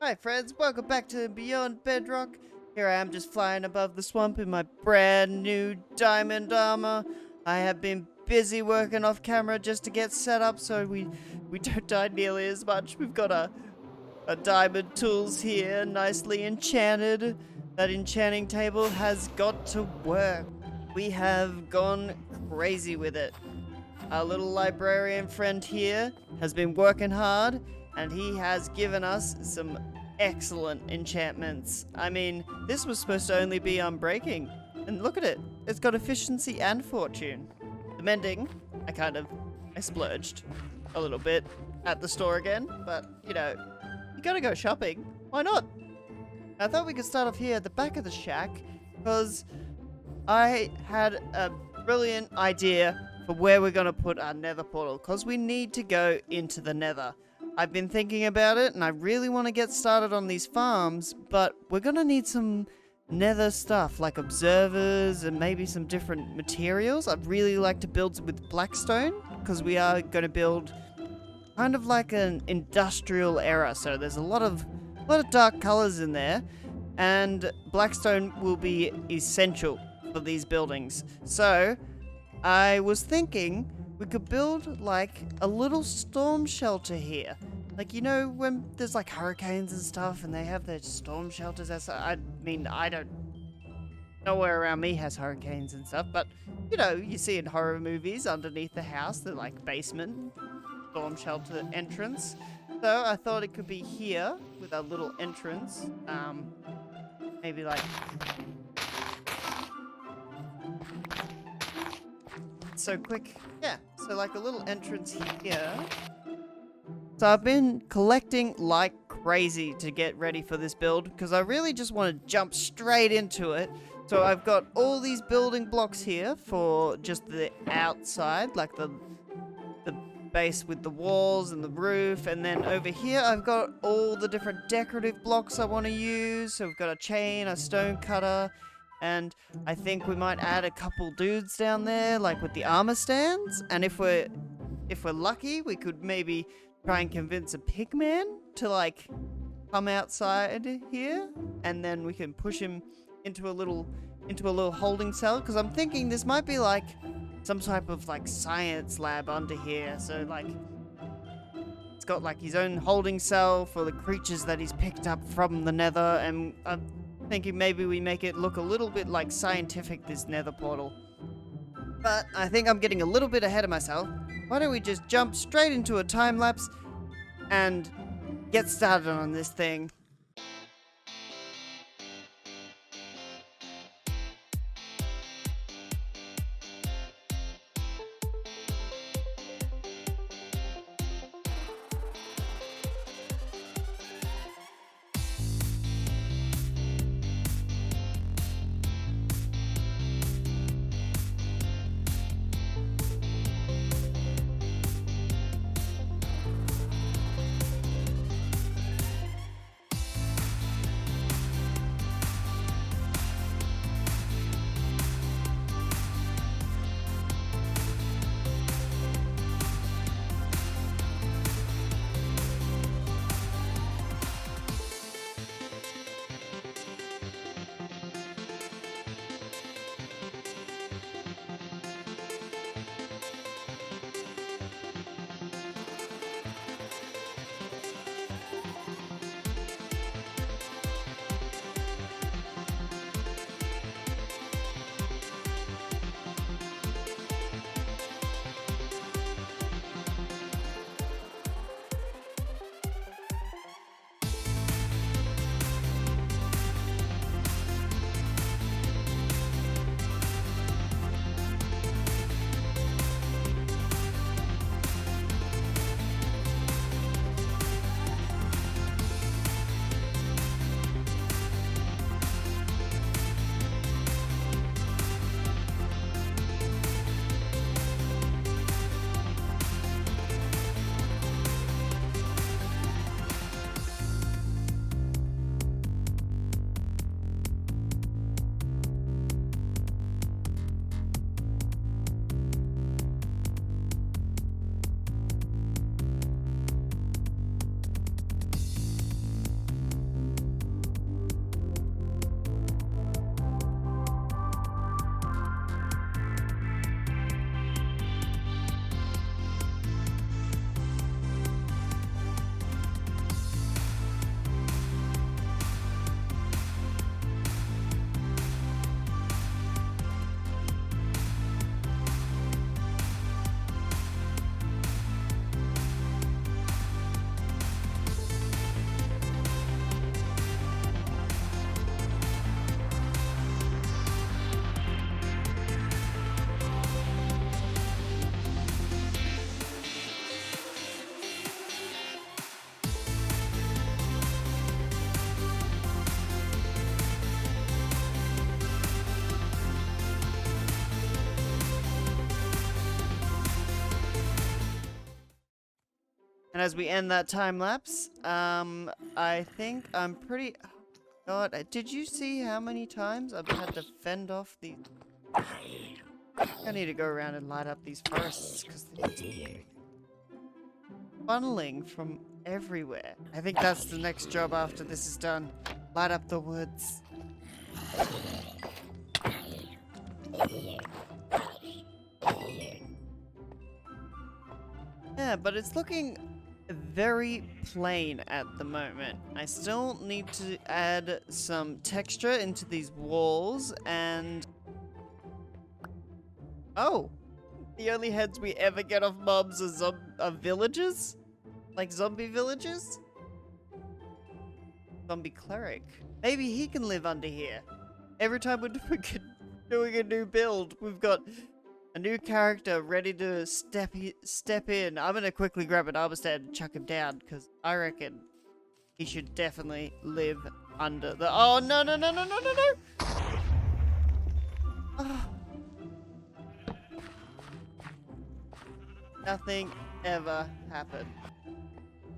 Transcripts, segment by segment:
Hi friends, welcome back to Beyond Bedrock. Here I am just flying above the swamp in my brand new diamond armor. I have been busy working off camera just to get set up so we don't die nearly as much. We've got a diamond tools here, nicely enchanted. That enchanting table has got to work. We have gone crazy with it. Our little librarian friend here has been working hard, and he has given us some excellent enchantments. I mean, this was supposed to only be unbreaking, and look at it. It's got efficiency and fortune. The mending, I splurged a little bit at the store again, but, you know, you gotta go shopping. Why not? I thought we could start off here at the back of the shack, because I had a brilliant idea for where we're going to put our nether portal, because we need to go into the nether. I've been thinking about it, and I really want to get started on these farms, but we're going to need some nether stuff, like observers and maybe some different materials. I'd really like to build with blackstone, because we are going to build kind of like an industrial era, so there's a lot of dark colors in there, and blackstone will be essential for these buildings. So I was thinking we could build like a little storm shelter here. Like, you know, when there's like hurricanes and stuff and they have their storm shelters outside. I mean, I don't... Nowhere around me has hurricanes and stuff, but, you know, you see in horror movies underneath the house, the like basement, storm shelter entrance. So I thought it could be here with a little entrance. Maybe like... so quick. Yeah, so like a little entrance here. So I've been collecting like crazy to get ready for this build, because I really just want to jump straight into it. So I've got all these building blocks here for just the outside, like the base with the walls and the roof, and then over here I've got all the different decorative blocks I want to use. So we've got a chain, a stone cutter, and I think we might add a couple dudes down there, like with the armor stands. And if we're lucky, we could maybe try and convince a pigman to like come outside here, and then we can push him into a little holding cell. Because I'm thinking this might be like some type of like science lab under here. So like it's got like his own holding cell for the creatures that he's picked up from the nether, and thinking maybe we make it look a little bit like scientific, this nether portal. But I think I'm getting a little bit ahead of myself. Why don't we just jump straight into a time lapse and get started on this thing. as we end that time lapse, I think I'm pretty... God, did you see how many times I've had to fend off these... I need to go around and light up these forests, because they're just funneling from everywhere. I think that's the next job after this is done. Light up the woods. Yeah, but it's looking very plain at the moment. I still need to add some texture into these walls and... Oh! The only heads we ever get off mobs are villagers? Like zombie villagers? Zombie cleric. Maybe he can live under here. Every time we're doing a new build, we've got a new character ready to step in. I'm gonna quickly grab an armor stand and chuck him down, because I reckon he should definitely live under the... Oh, no, no, no, no, no, no, no! Oh. Nothing ever happened.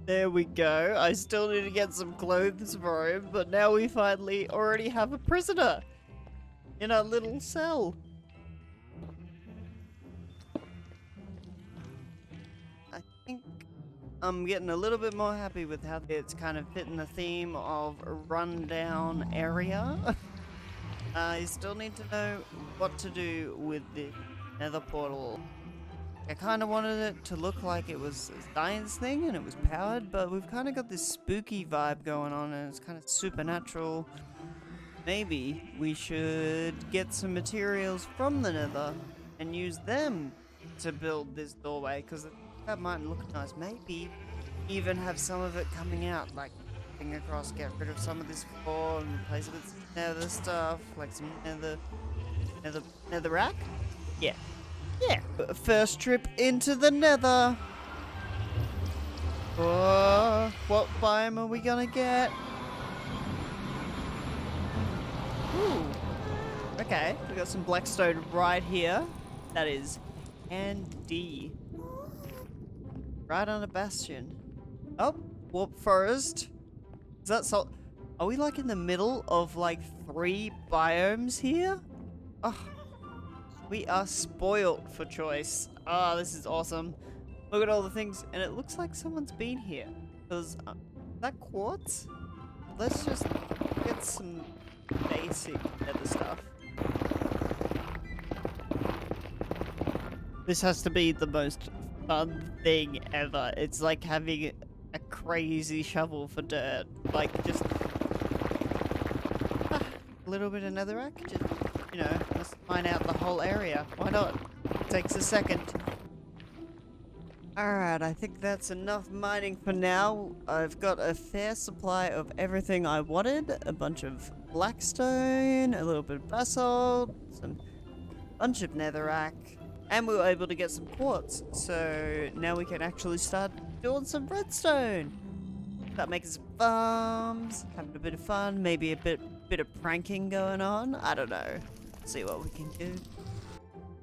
There we go. I still need to get some clothes for him, but now we finally already have a prisoner in our little cell. I think I'm getting a little bit more happy with how it's kind of fitting the theme of a rundown area. I still need to know what to do with the Nether Portal. I kind of wanted it to look like it was a science thing and it was powered, but we've kind of got this spooky vibe going on and it's kind of supernatural. Maybe we should get some materials from the Nether and use them to build this doorway, because that might look nice. Maybe even have some of it coming out, like getting across, get rid of some of this floor and replace it with some nether stuff, like some netherrack? Yeah. Yeah. First trip into the Nether. Oh, what biome are we gonna get? Ooh. Okay, we got some blackstone right here. That is handy. Right on a bastion. Oh, warp forest. Is that so? Are we like in the middle of like 3 biomes here? Oh. We are spoilt for choice. Ah, this is awesome. Look at all the things, and it looks like someone's been here. Because, that quartz? Let's just get some basic nether stuff. This has to be the most fun thing ever. It's like having a crazy shovel for dirt. Like, just... a little bit of netherrack, just... You know, let's mine out the whole area. Why not? It takes a second. Alright, I think that's enough mining for now. I've got a fair supply of everything I wanted. A bunch of blackstone, a little bit of basalt, some bunch of netherrack, and we were able to get some quartz. So now we can actually start doing some redstone. Start making some farms, having a bit of fun, maybe a bit of pranking going on. I don't know. See what we can do.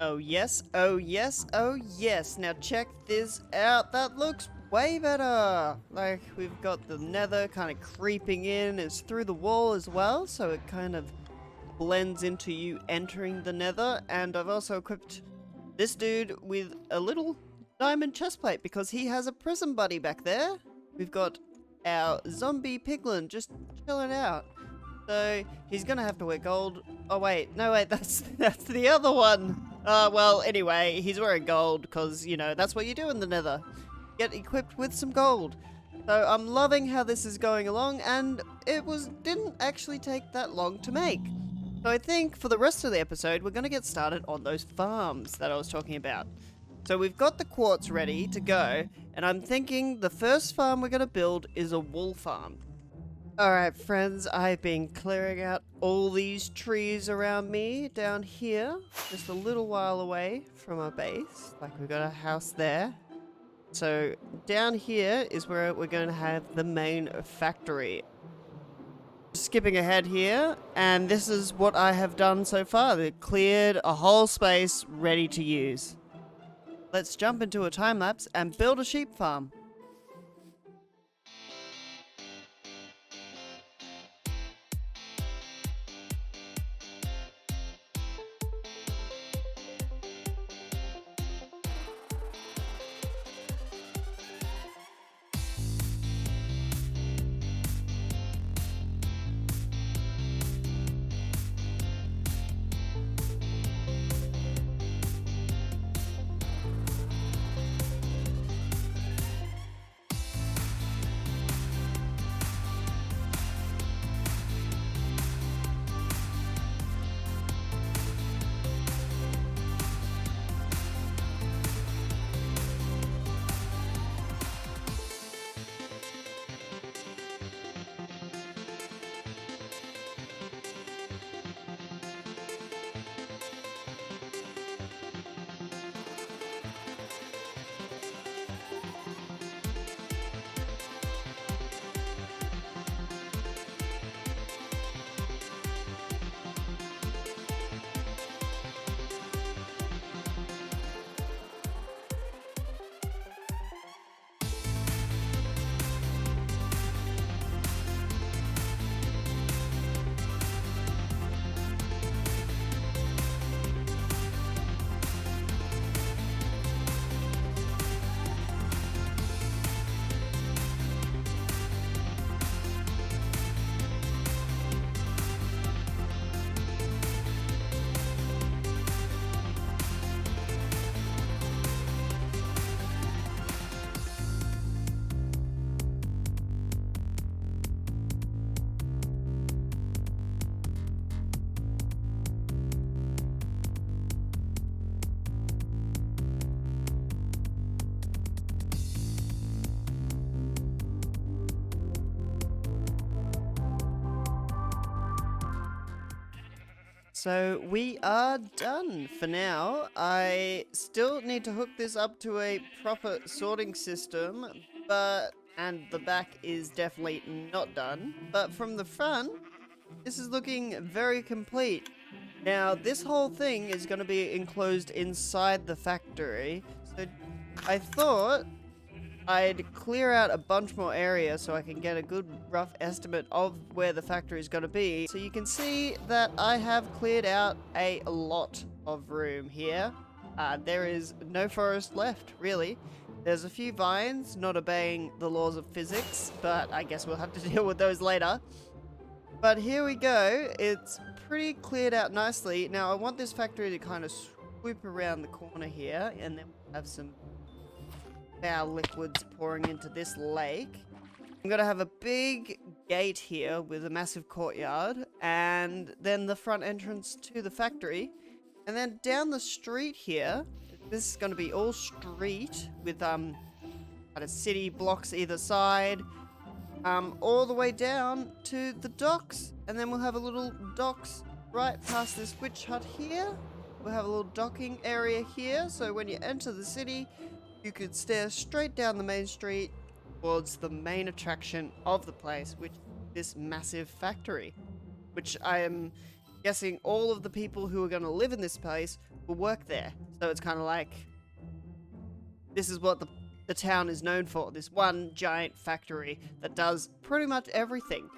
Oh yes, oh yes, oh yes. Now check this out. That looks way better. Like we've got the nether kind of creeping in. It's through the wall as well, so it kind of blends into you entering the nether. And I've also equipped this dude with a little diamond chestplate because he has a prison buddy back there. We've got our zombie piglin just chilling out. So he's gonna have to wear gold. Oh wait, no wait, that's the other one. Well, anyway, he's wearing gold because, you know, that's what you do in the Nether. Get equipped with some gold. So I'm loving how this is going along, and it didn't actually take that long to make. So I think for the rest of the episode, we're gonna get started on those farms that I was talking about. So we've got the quartz ready to go, and I'm thinking the first farm we're gonna build is a wool farm. Alright friends, I've been clearing out all these trees around me down here, just a little while away from our base. Like we've got a house there. So down here is where we're going to have the main factory. Skipping ahead here, and this is what I have done so far. They've cleared a whole space ready to use. Let's jump into a time lapse and build a sheep farm. So we are done for now. I still need to hook this up to a proper sorting system, and the back is definitely not done. But from the front, this is looking very complete. Now, this whole thing is going to be enclosed inside the factory. So I thought I'd clear out a bunch more area so I can get a good rough estimate of where the factory is going to be. So you can see that I have cleared out a lot of room here. There is no forest left, really. There's a few vines not obeying the laws of physics, but I guess we'll have to deal with those later. But here we go. It's pretty cleared out nicely. Now, I want this factory to kind of swoop around the corner here, and then we'll have some foul liquids pouring into this lake. I'm gonna have a big gate here with a massive courtyard, and then the front entrance to the factory. And then down the street here, this is gonna be all street with kind of city blocks either side, all the way down to the docks. And then we'll have a little docks right past this witch hut here. We'll have a little docking area here, so when you enter the city, you could stare straight down the main street towards the main attraction of the place, which is this massive factory. Which I am guessing all of the people who are going to live in this place will work there. So it's kind of like, this is what the town is known for. This one giant factory that does pretty much everything.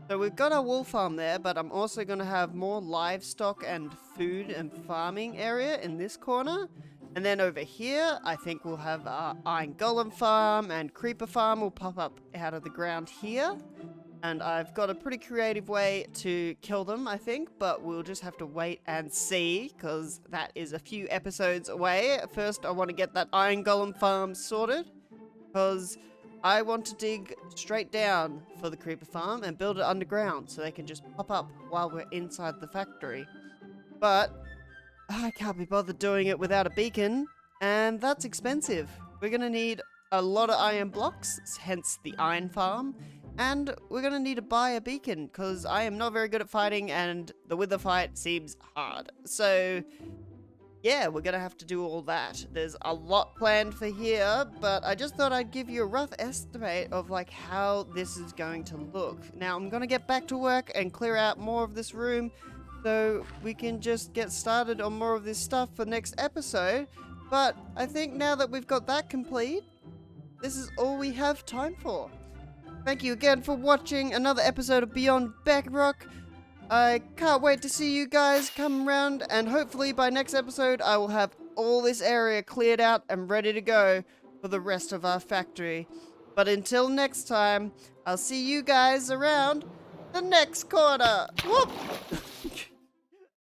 So we've got our wool farm there, but I'm also going to have more livestock and food and farming area in this corner. And then over here, I think we'll have our Iron Golem farm and Creeper farm will pop up out of the ground here. And I've got a pretty creative way to kill them, I think, but we'll just have to wait and see, because that is a few episodes away. First, I want to get that Iron Golem farm sorted, because I want to dig straight down for the Creeper farm and build it underground, so they can just pop up while we're inside the factory. But I can't be bothered doing it without a beacon, and that's expensive. We're going to need a lot of iron blocks, hence the iron farm, and we're going to need to buy a beacon, because I am not very good at fighting, and the wither fight seems hard. So, yeah, we're going to have to do all that. There's a lot planned for here, but I just thought I'd give you a rough estimate of, like, how this is going to look. Now, I'm going to get back to work and clear out more of this room, so we can just get started on more of this stuff for next episode. But I think now that we've got that complete, this is all we have time for. Thank you again for watching another episode of Beyond Bedrock. I can't wait to see you guys come around, and hopefully by next episode I will have all this area cleared out and ready to go for the rest of our factory. But until next time, I'll see you guys around the next corner. Whoop!